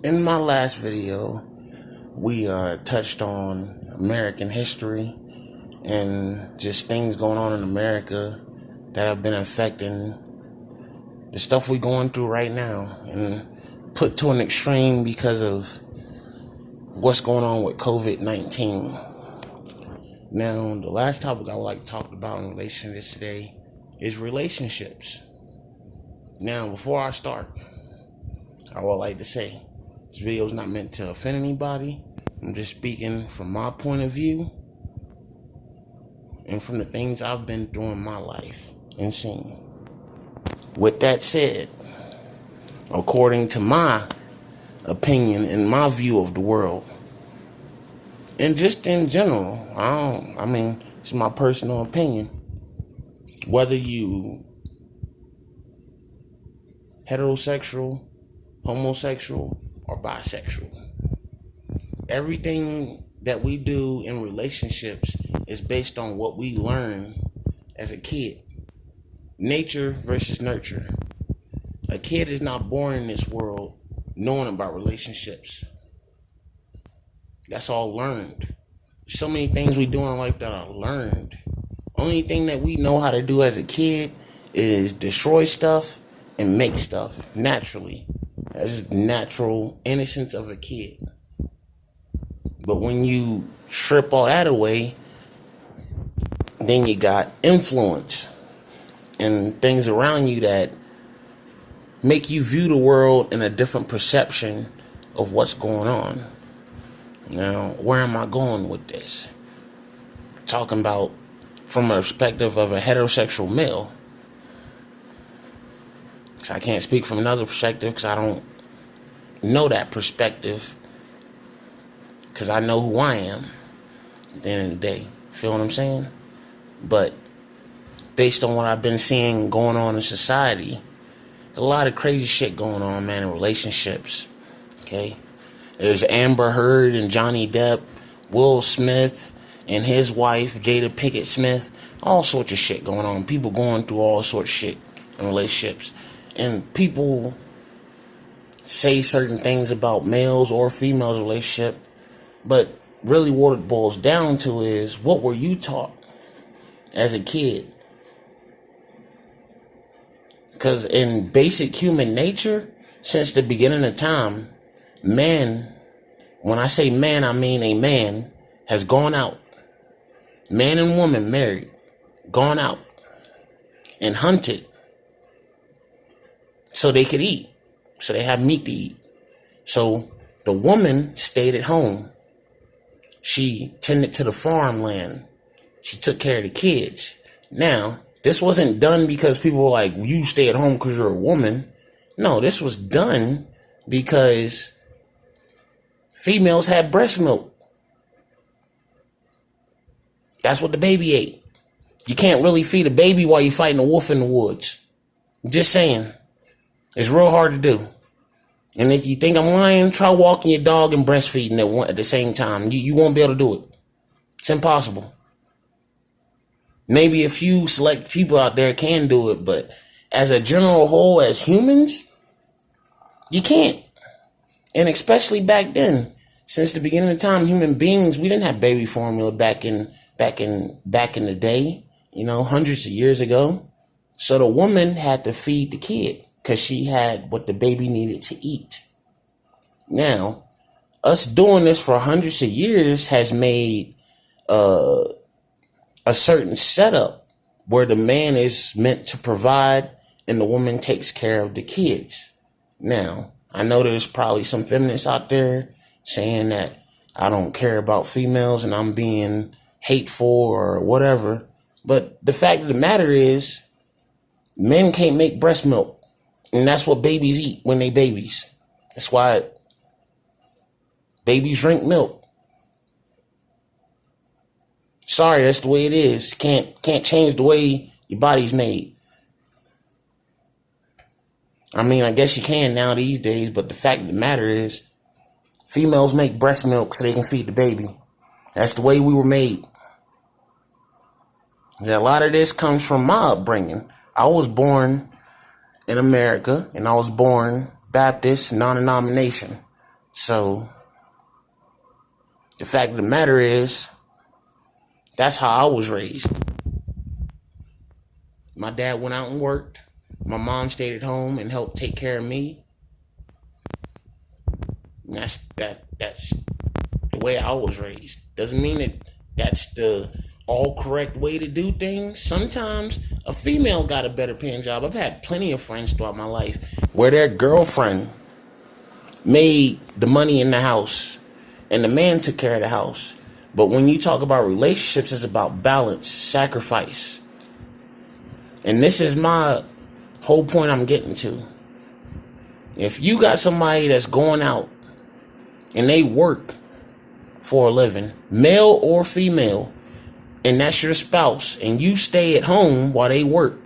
In my last video, we touched on American history and just things going on in America that have been affecting the stuff we're going through right now, and put to an extreme because of what's going on with COVID-19. Now, the last topic I would like to talk about in relation to this today is relationships. Now, before I start, I would like to say this video is not meant to offend anybody. I'm just speaking from my point of view and from the things I've been through in my life and seen. With that said, according to my opinion and my view of the world, and just in general, it's my personal opinion, whether you heterosexual, homosexual, or bisexual, everything that we do in relationships is based on what we learn as a kid. Nature versus nurture. A kid is not born in this world knowing about relationships. That's all learned. So many things we do in life that are learned. Only thing that we know how to do as a kid is destroy stuff and make stuff naturally. That's natural innocence of a kid. But when you strip all that away, then you got influence and things around you that make you view the world in a different perception of what's going on. Now, where am I going with this? Talking about from a perspective of a heterosexual male. Because I can't speak from another perspective because I don't know that perspective. Because I know who I am at the end of the day. Feel what I'm saying? But based on what I've been seeing going on in society, there's a lot of crazy shit going on, man, in relationships. Okay? There's Amber Heard and Johnny Depp, Will Smith and his wife, Jada Pinkett Smith. All sorts of shit going on. People going through all sorts of shit in relationships. And people say certain things about males or females' relationship. But really what it boils down to is, what were you taught as a kid? Because in basic human nature, since the beginning of time, man, when I say man, I mean a man has gone out. Man and woman married, gone out and hunted so they could eat, so they have meat to eat. So the woman stayed at home. She tended to the farmland. She took care of the kids. Now, this wasn't done because people were like, you stay at home because you're a woman. No, this was done because females had breast milk. That's what the baby ate. You can't really feed a baby while you're fighting a wolf in the woods. Just saying. It's real hard to do. And if you think I'm lying, try walking your dog and breastfeeding at the same time. You won't be able to do it. It's impossible. Maybe a few select people out there can do it, but as a general whole, as humans, you can't. And especially back then, since the beginning of time, human beings, we didn't have baby formula back in the day, hundreds of years ago. So the woman had to feed the kid because she had what the baby needed to eat. Now, us doing this for hundreds of years has made a certain setup where the man is meant to provide and the woman takes care of the kids. Now, I know there's probably some feminists out there saying that I don't care about females and I'm being hateful or whatever. But the fact of the matter is, men can't make breast milk. And that's what babies eat when they babies. That's why babies drink milk. Sorry, that's the way it is. Can't change the way your body's made. I guess you can now these days, but the fact of the matter is, females make breast milk so they can feed the baby. That's the way we were made. And a lot of this comes from my upbringing. I was born in America, and I was born Baptist, non-denomination. So the fact of the matter is, that's how I was raised. My dad went out and worked. My mom stayed at home and helped take care of me. And that's the way I was raised. Doesn't mean that that's the all correct way to do things. Sometimes a female got a better paying job. I've had plenty of friends throughout my life where their girlfriend made the money in the house and the man took care of the house. But when you talk about relationships, it's about balance, sacrifice. And this is my whole point I'm getting to. If you got somebody that's going out and they work for a living, male or female, and that's your spouse, and you stay at home while they work,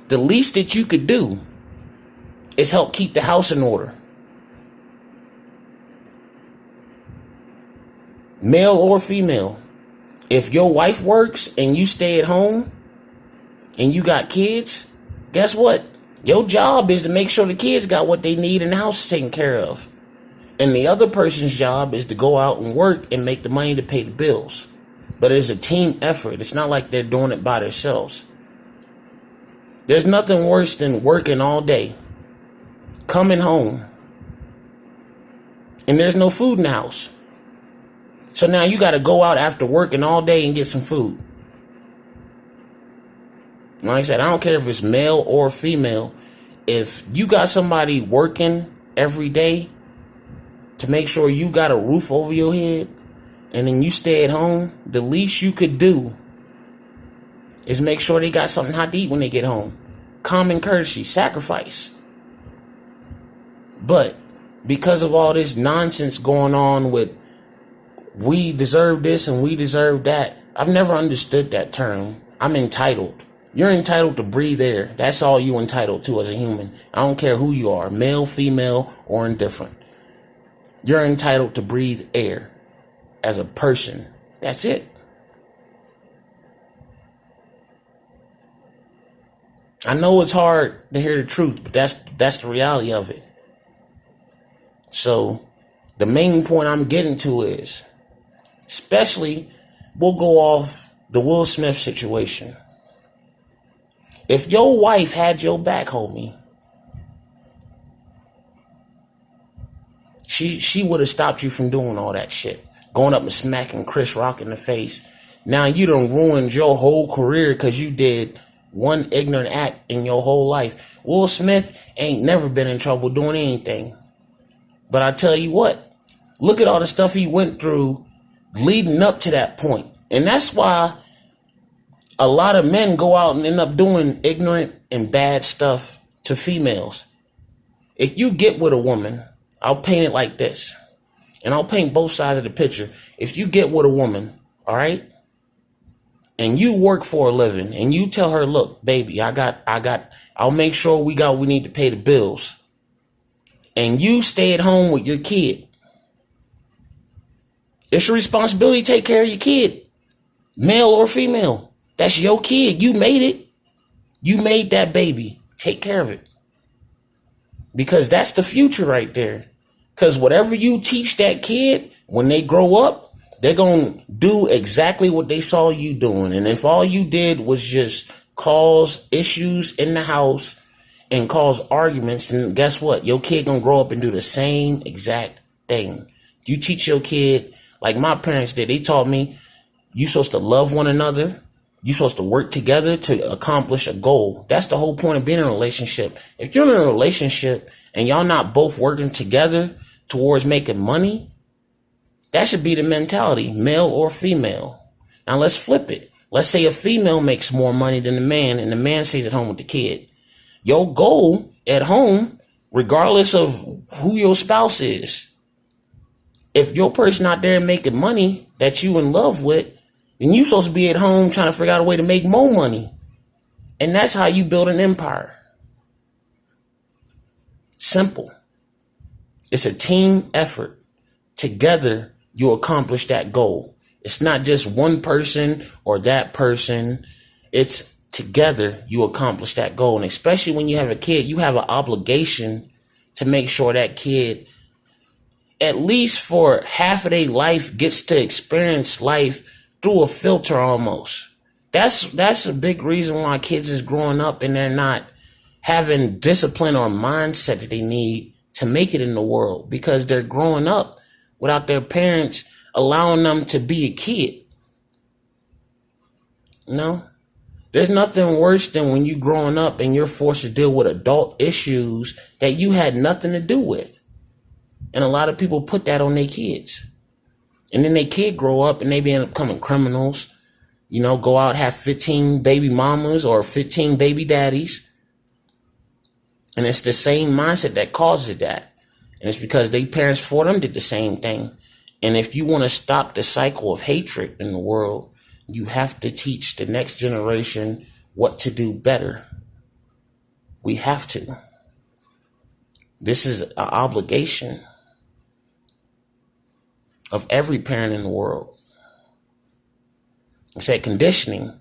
the least that you could do is help keep the house in order. Male or female. If your wife works and you stay at home and you got kids, guess what? Your job is to make sure the kids got what they need and the house is taken care of. And the other person's job is to go out and work and make the money to pay the bills. But it's a team effort. It's not like they're doing it by themselves. There's nothing worse than working all day, coming home, and there's no food in the house. So now you got to go out after working all day and get some food. Like I said, I don't care if it's male or female. If you got somebody working every day to make sure you got a roof over your head and then you stay at home, the least you could do is make sure they got something hot to eat when they get home. Common courtesy, sacrifice. But because of all this nonsense going on with we deserve this and we deserve that, I've never understood that term. I'm entitled. You're entitled to breathe air. That's all you entitled to as a human. I don't care who you are, male, female, or indifferent. You're entitled to breathe air as a person. That's it. I know it's hard to hear the truth, but that's the reality of it. So the main point I'm getting to is, especially, we'll go off the Will Smith situation. If your wife had your back, homie, she would have stopped you from doing all that shit. Going up and smacking Chris Rock in the face. Now you done ruined your whole career because you did one ignorant act in your whole life. Will Smith ain't never been in trouble doing anything. But I tell you what, look at all the stuff he went through leading up to that point. And that's why a lot of men go out and end up doing ignorant and bad stuff to females. If you get with a woman, I'll paint it like this, and I'll paint both sides of the picture. If you get with a woman, all right, and you work for a living, and you tell her, look, baby, I'll make sure we got what we need to pay the bills, and you stay at home with your kid, it's your responsibility to take care of your kid, male or female. That's your kid. You made it. You made that baby. Take care of it. Because that's the future right there. Because whatever you teach that kid, when they grow up, they're going to do exactly what they saw you doing. And if all you did was just cause issues in the house and cause arguments, then guess what? Your kid going to grow up and do the same exact thing. You teach your kid, like my parents did. They taught me, you're supposed to love one another. You're supposed to work together to accomplish a goal. That's the whole point of being in a relationship. If you're in a relationship and y'all not both working together towards making money, that should be the mentality, male or female. Now let's flip it. Let's say a female makes more money than the man and the man stays at home with the kid. Your goal at home, regardless of who your spouse is, if your person out there making money that you in love with, then you supposed to be at home trying to figure out a way to make more money. And that's how you build an empire. Simple. It's a team effort. Together, you accomplish that goal. It's not just one person or that person. It's together you accomplish that goal. And especially when you have a kid, you have an obligation to make sure that kid at least for half of their life, gets to experience life through a filter almost. That's a big reason why kids is growing up and they're not having discipline or mindset that they need to make it in the world, because they're growing up without their parents allowing them to be a kid. You know? There's nothing worse than when you growing up and you're forced to deal with adult issues that you had nothing to do with. And a lot of people put that on their kids. And then their kid grow up and they end up becoming criminals. You know, go out, have 15 baby mamas or 15 baby daddies. And it's the same mindset that causes that. And it's because their parents for them did the same thing. And if you want to stop the cycle of hatred in the world, you have to teach the next generation what to do better. We have to. This is an obligation of every parent in the world. I said conditioning.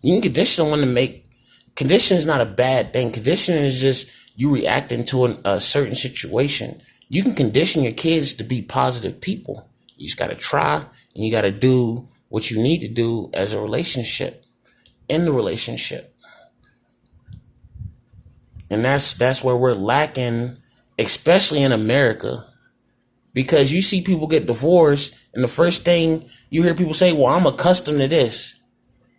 You can condition someone to make. Conditioning is not a bad thing. Conditioning is just you reacting to a certain situation. You can condition your kids to be positive people. You just got to try, and you got to do what you need to do as a relationship, in the relationship. And that's where we're lacking, especially in America, because you see people get divorced and the first thing you hear people say, well, I'm accustomed to this.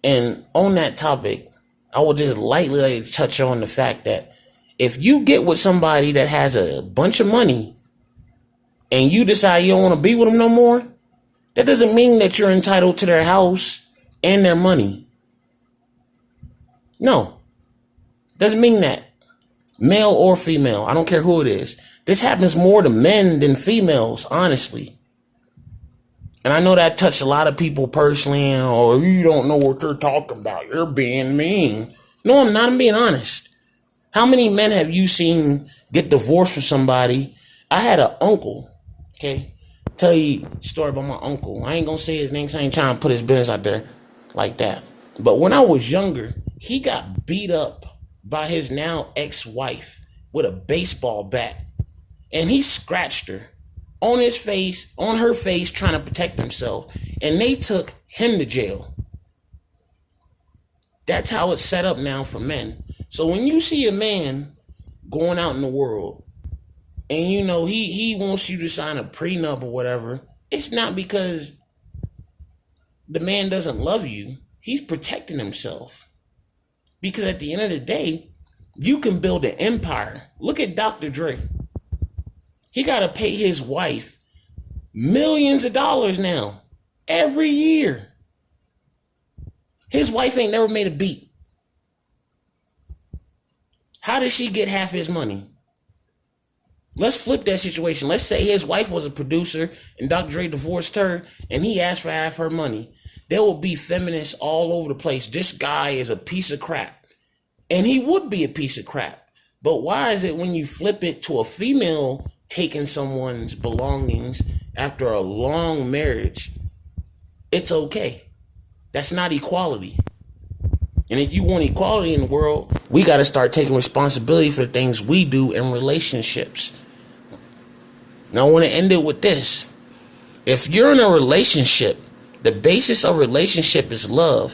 And on that topic, I will just lightly touch on the fact that if you get with somebody that has a bunch of money and you decide you don't want to be with them no more, that doesn't mean that you're entitled to their house and their money. No, doesn't mean that. Male or female, I don't care who it is. This happens more to men than females, honestly. And I know that touched a lot of people personally, or you don't know what you're talking about. You're being mean. No, I'm not. I'm being honest. How many men have you seen get divorced from somebody? I had an uncle, okay? Tell you a story about my uncle. I ain't gonna say his name because I ain't trying to put his business out there like that. But when I was younger, he got beat up by his now ex-wife with a baseball bat. And he scratched her on his face, on her face, trying to protect himself. And they took him to jail. That's how it's set up now for men. So when you see a man going out in the world and you know he wants you to sign a prenup or whatever, it's not because the man doesn't love you. He's protecting himself. Because at the end of the day, you can build an empire. Look at Dr. Dre. He got to pay his wife millions of dollars now, every year. His wife ain't never made a beat. How did she get half his money? Let's flip that situation. Let's say his wife was a producer and Dr. Dre divorced her and he asked for half her money. There will be feminists all over the place. This guy is a piece of crap. And he would be a piece of crap. But why is it when you flip it to a female taking someone's belongings after a long marriage, it's okay? That's not equality. And if you want equality in the world, we got to start taking responsibility for the things we do in relationships. Now, I want to end it with this. If you're in a relationship, the basis of relationship is love.